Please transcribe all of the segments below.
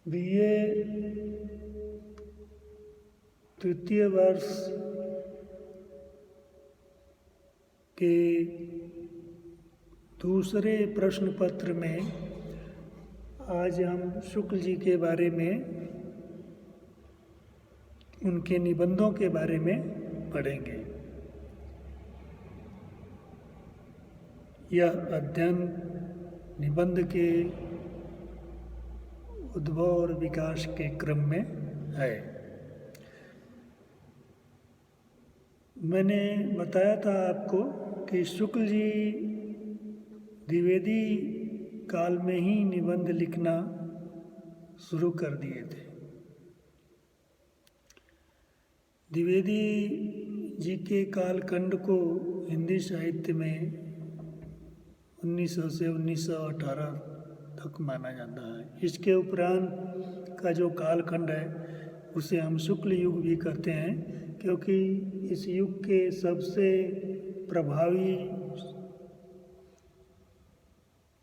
BA तृतीय वर्ष के दूसरे प्रश्न पत्र में आज हम शुक्ल जी के बारे में, उनके निबंधों के बारे में पढ़ेंगे। यह अध्ययन निबंध के उद्भव और विकास के क्रम में है। मैंने बताया था आपको कि शुक्ल जी द्विवेदी काल में ही निबंध लिखना शुरू कर दिए थे। द्विवेदी जी के कालखंड को हिंदी साहित्य में 1900 से 1918 तक माना जाता है। इसके उपरांत का जो कालखंड है उसे हम शुक्ल युग भी कहते हैं, क्योंकि इस युग के सबसे प्रभावी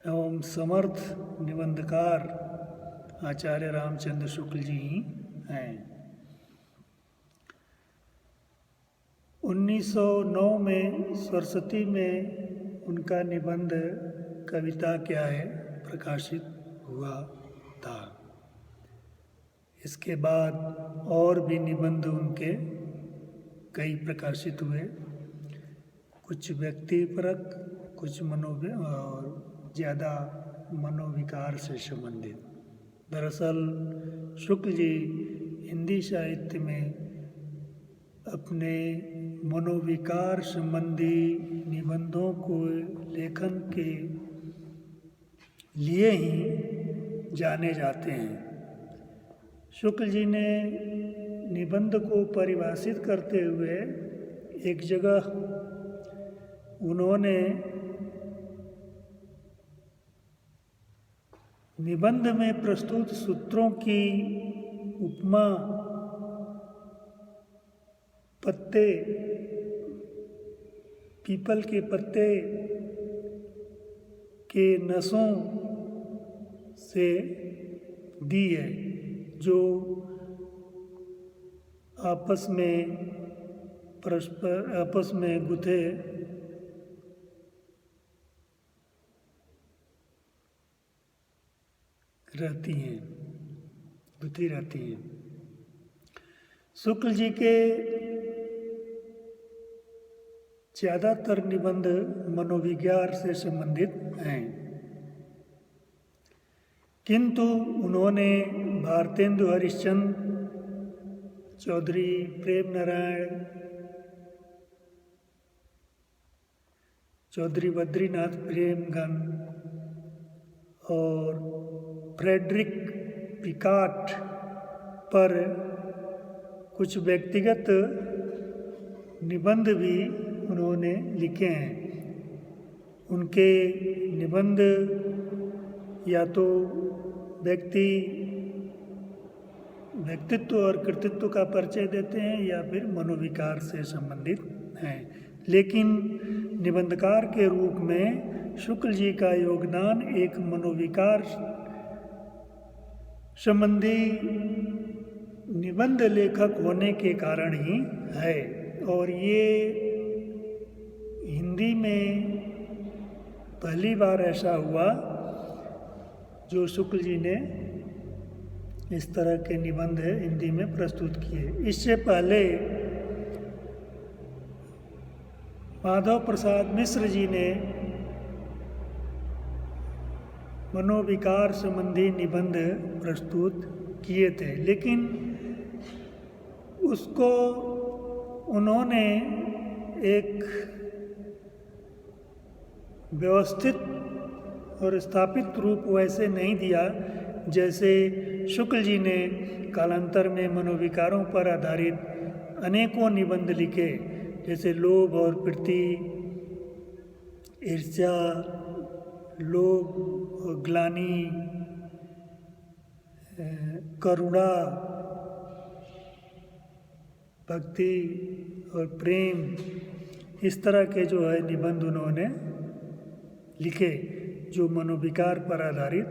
एवं समर्थ निबंधकार आचार्य रामचंद्र शुक्ल जी ही हैं। 1909 में सरस्वती में उनका निबंध कविता क्या है प्रकाशित हुआ था। इसके बाद और भी निबंध उनके कई प्रकाशित हुए, कुछ व्यक्तिपरक, कुछ और ज़्यादा मनोविकार से संबंधित। दरअसल शुक्ल जी हिंदी साहित्य में अपने मनोविकार संबंधी निबंधों को लेखन के लिए ही जाने जाते हैं। शुक्ल जी ने निबंध को परिभाषित करते हुए एक जगह उन्होंने निबंध में प्रस्तुत सूत्रों की उपमा पत्ते, पीपल के पत्ते के नसों से दी है, जो आपस में गुथे रहती हैं। शुक्ल जी के ज़्यादातर निबंध मनोविज्ञान से संबंधित हैं, किंतु उन्होंने भारतेंदु हरिश्चंद्र, चौधरी प्रेम नारायण, चौधरी बद्रीनाथ प्रेमगन और फ्रेडरिक पिकाट पर कुछ व्यक्तिगत निबंध भी उन्होंने लिखे हैं। उनके निबंध या तो व्यक्तित्व और कृतित्व का परिचय देते हैं या फिर मनोविकार से संबंधित हैं, लेकिन निबंधकार के रूप में शुक्ल जी का योगदान एक मनोविकार संबंधी निबंध लेखक होने के कारण ही है। और ये हिंदी में पहली बार ऐसा हुआ जो शुक्ल जी ने इस तरह के निबंध हिंदी में प्रस्तुत किए। इससे पहले माधव प्रसाद मिश्र जी ने मनोविकार संबंधी निबंध प्रस्तुत किए थे, लेकिन उसको उन्होंने एक व्यवस्थित और स्थापित रूप वैसे नहीं दिया जैसे शुक्ल जी ने कालांतर में मनोविकारों पर आधारित अनेकों निबंध लिखे, जैसे लोभ और प्रीति, ईर्ष्या, लोभ और ग्लानि, करुणा, भक्ति और प्रेम, इस तरह के जो है निबंध उन्होंने लिखे जो मनोविकार पर आधारित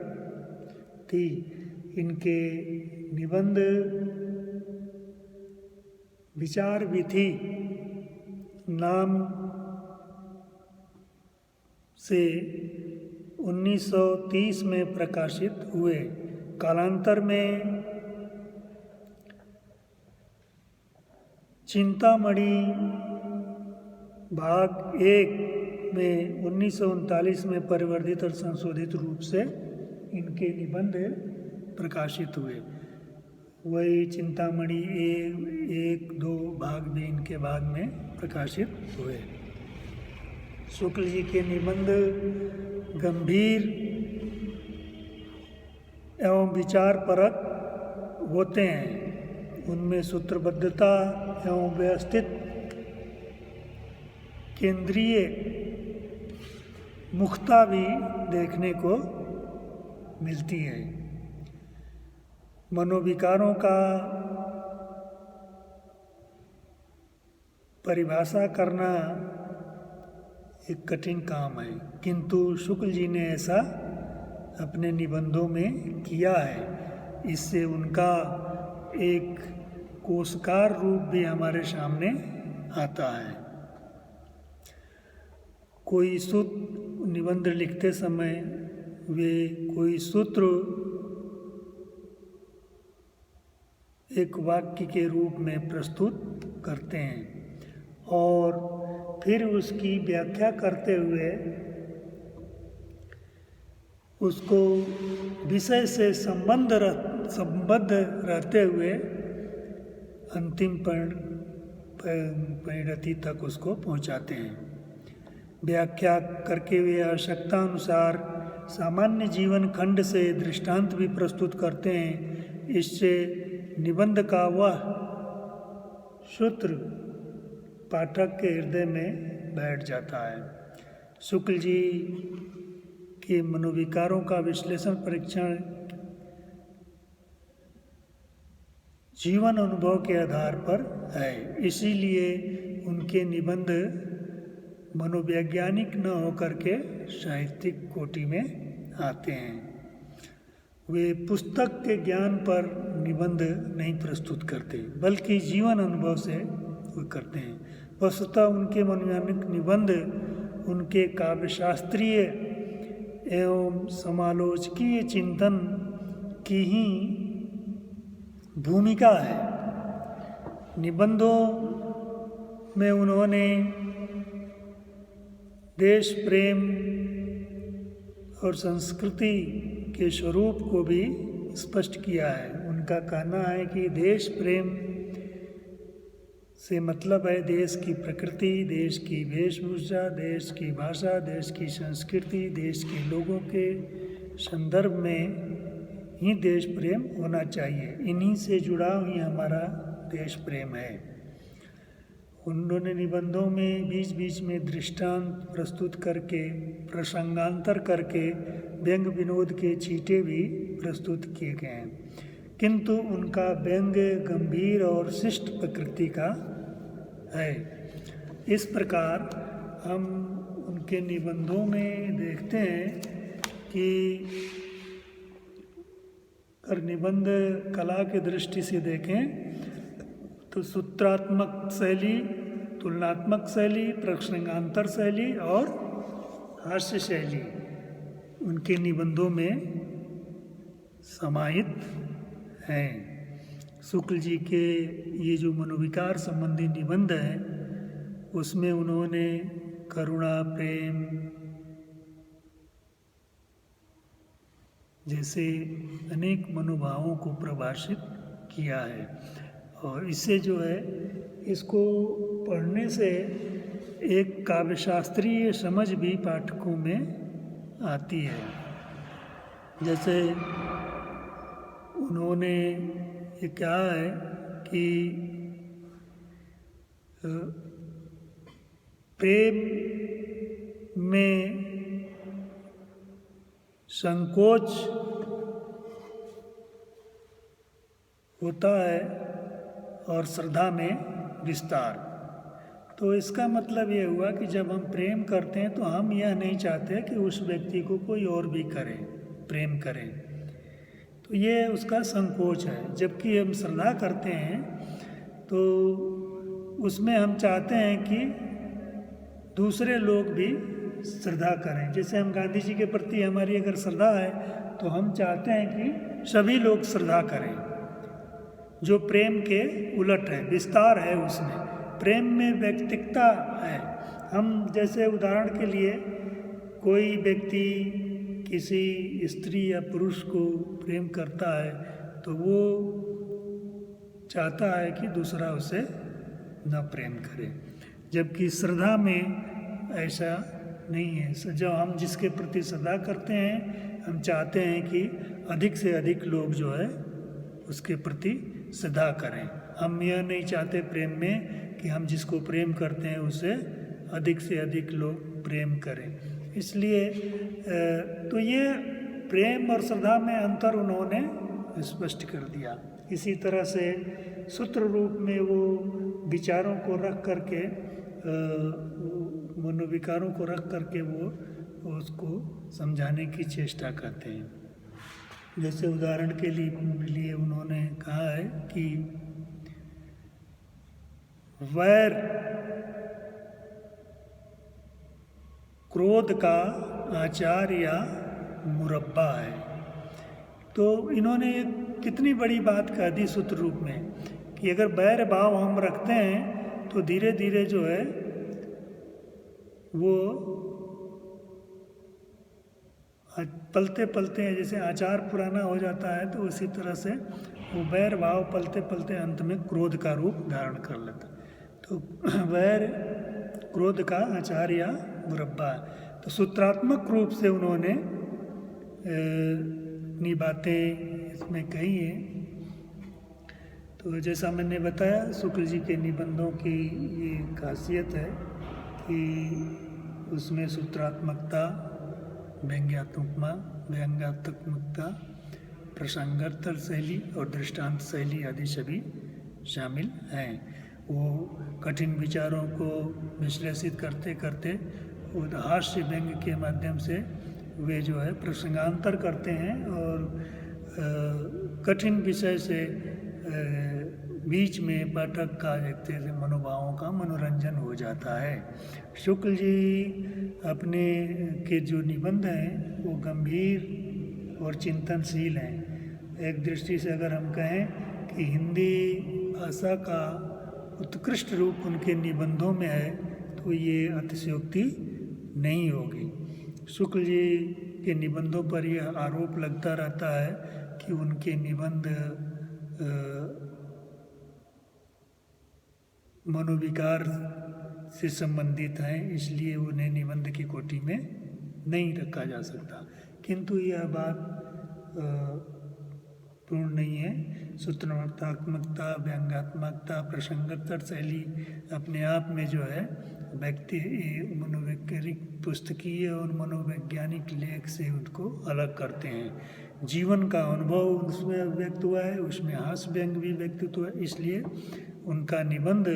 थी। इनके निबंध विचार विधि नाम से 1930 में प्रकाशित हुए। कालांतर में चिंतामणि भाग 1 में 1939 में परिवर्धित और संशोधित रूप से इनके निबंध प्रकाशित हुए। वही चिंतामणि 1-2 भाग में इनके भाग में प्रकाशित हुए। शुक्ल जी के निबंध गंभीर एवं विचारपरक होते हैं। उनमें सूत्रबद्धता एवं व्यवस्थित केंद्रीय मुखता भी देखने को मिलती है। मनोविकारों का परिभाषा करना एक कठिन काम है, किंतु शुक्ल जी ने ऐसा अपने निबंधों में किया है। इससे उनका एक कोशकार रूप भी हमारे सामने आता है। कोई सूत्र निबंध लिखते समय वे कोई सूत्र एक वाक्य के रूप में प्रस्तुत करते हैं और फिर उसकी व्याख्या करते हुए उसको विषय से संबद्ध रहते हुए अंतिम परिणति तक उसको पहुंचाते हैं। व्याख्या करके वे आवश्यकता अनुसार सामान्य जीवन खंड से दृष्टांत भी प्रस्तुत करते हैं। इससे निबंध का वह सूत्र पाठक के हृदय में बैठ जाता है। शुक्ल जी के मनोविकारों का विश्लेषण परीक्षण जीवन अनुभव के आधार पर है। इसीलिए उनके निबंध मनोवैज्ञानिक न होकर के साहित्यिक कोटि में आते हैं। वे पुस्तक के ज्ञान पर निबंध नहीं प्रस्तुत करते, बल्कि जीवन अनुभव से वो करते हैं। वस्तुतः उनके मनोवैज्ञानिक निबंध उनके काव्यशास्त्रीय एवं समालोचकीय चिंतन की ही भूमिका है। निबंधों में उन्होंने देश प्रेम और संस्कृति के स्वरूप को भी स्पष्ट किया है। उनका कहना है कि देश प्रेम से मतलब है देश की प्रकृति, देश की वेशभूषा, देश की भाषा, देश की संस्कृति, देश के लोगों के संदर्भ में ही देश प्रेम होना चाहिए। इन्हीं से जुड़ा ही हमारा देश प्रेम है। उन्होंने निबंधों में बीच बीच में दृष्टांत प्रस्तुत करके, प्रसंगांतर करके व्यंग विनोद के छींटे भी प्रस्तुत किए गए हैं, किंतु उनका व्यंग गंभीर और शिष्ट प्रकृति का है। इस प्रकार हम उनके निबंधों में देखते हैं कि अगर निबंध कला की दृष्टि से देखें तो सूत्रात्मक शैली, तुलनात्मक शैली, प्रसंगांतर शैली और हास्य शैली उनके निबंधों में समाहित हैं। शुक्ल जी के ये जो मनोविकार संबंधी निबंध हैं उसमें उन्होंने करुणा, प्रेम जैसे अनेक मनोभावों को प्रभाषित किया है। और इससे जो है, इसको पढ़ने से एक काव्यशास्त्रीय समझ भी पाठकों में आती है। जैसे उन्होंने ये कहा है कि प्रेम में संकोच होता है और श्रद्धा में विस्तार। तो इसका मतलब ये हुआ कि जब हम प्रेम करते हैं तो हम यह नहीं चाहते कि उस व्यक्ति को कोई और भी करे, प्रेम करें। तो ये उसका संकोच है। जबकि हम श्रद्धा करते हैं तो उसमें हम चाहते हैं कि दूसरे लोग भी श्रद्धा करें। जैसे हम गांधी जी के प्रति हमारी अगर श्रद्धा है तो हम चाहते हैं कि सभी लोग श्रद्धा करें, जो प्रेम के उलट है, विस्तार है उसमें। प्रेम में व्यक्तिकता है। हम जैसे उदाहरण के लिए कोई व्यक्ति किसी स्त्री या पुरुष को प्रेम करता है तो वो चाहता है कि दूसरा उसे न प्रेम करे, जबकि श्रद्धा में ऐसा नहीं है। जब हम जिसके प्रति श्रद्धा करते हैं हम चाहते हैं कि अधिक से अधिक लोग जो है उसके प्रति श्रद्धा करें। हम यह नहीं चाहते प्रेम में कि हम जिसको प्रेम करते हैं उसे अधिक से अधिक लोग प्रेम करें। इसलिए तो ये प्रेम और श्रद्धा में अंतर उन्होंने स्पष्ट कर दिया। इसी तरह से सूत्र रूप में वो विचारों को रख करके, मनोविकारों को रख करके वो उसको समझाने की चेष्टा करते हैं। जैसे उदाहरण के लिए उन्होंने कहा है कि वैर क्रोध का आचार या मुरब्बा है। तो इन्होंने कितनी बड़ी बात कह दी सूत्र रूप में कि अगर बैर भाव हम रखते हैं तो धीरे धीरे जो है वो पलते पलते हैं, जैसे आचार पुराना हो जाता है तो उसी तरह से वो बैर भाव पलते पलते अंत में क्रोध का रूप धारण कर लेता। तो वैर क्रोध का आचार या मुरब्बा है। तो सूत्रात्मक रूप से उन्होंने अपनी बातें इसमें कही है। तो जैसा मैंने बताया शुक्ल जी के निबंधों की ये खासियत है कि उसमें सूत्रात्मकता, व्यंग्यात्मकता, प्रसंगात्मक शैली और दृष्टांत शैली आदि सभी शामिल हैं। वो कठिन विचारों को विश्लेषित करते करते वो हास्य व्यंग के माध्यम से वे जो है प्रसंगांतर करते हैं और कठिन विषय से बीच में पाठक का देखते से मनोभावों का मनोरंजन हो जाता है। शुक्ल जी अपने के जो निबंध हैं वो गंभीर और चिंतनशील हैं। एक दृष्टि से अगर हम कहें कि हिंदी भाषा का उत्कृष्ट रूप उनके निबंधों में है तो ये अतिशयोक्ति नहीं होगी। शुक्ल जी के निबंधों पर यह आरोप लगता रहता है कि उनके निबंध मनोविकार से संबंधित हैं, इसलिए उन्हें निबंध की कोटि में नहीं रखा जा सकता। किंतु यह बात पूर्ण नहीं है। सूत्रणात्मकता, व्यंग्यात्मकता, प्रसंगात्मक शैली अपने आप में जो है व्यक्ति मनोवैज्ञानिक पुस्तकीय और मनोवैज्ञानिक लेख से उनको अलग करते हैं। जीवन का अनुभव उसमें व्यक्त हुआ है, उसमें हास्य व्यंग भी व्यक्तित्व हुआ है, इसलिए उनका निबंध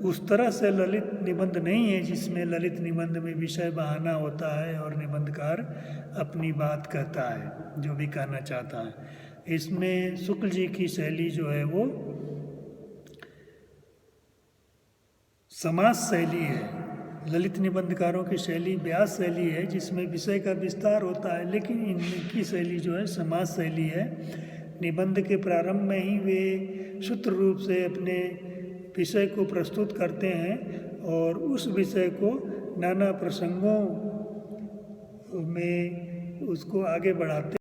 उस तरह से ललित निबंध नहीं है जिसमें ललित निबंध में विषय बहाना होता है और निबंधकार अपनी बात कहता है जो भी कहना चाहता है। इसमें शुक्ल जी की शैली जो है वो समास शैली है। ललित निबंधकारों की शैली व्यास शैली है जिसमें विषय का विस्तार होता है, लेकिन इनकी शैली जो है समास शैली है। निबंध के प्रारंभ में ही वे सूत्र रूप से अपने विषय को प्रस्तुत करते हैं और उस विषय को नाना प्रसंगों में उसको आगे बढ़ाते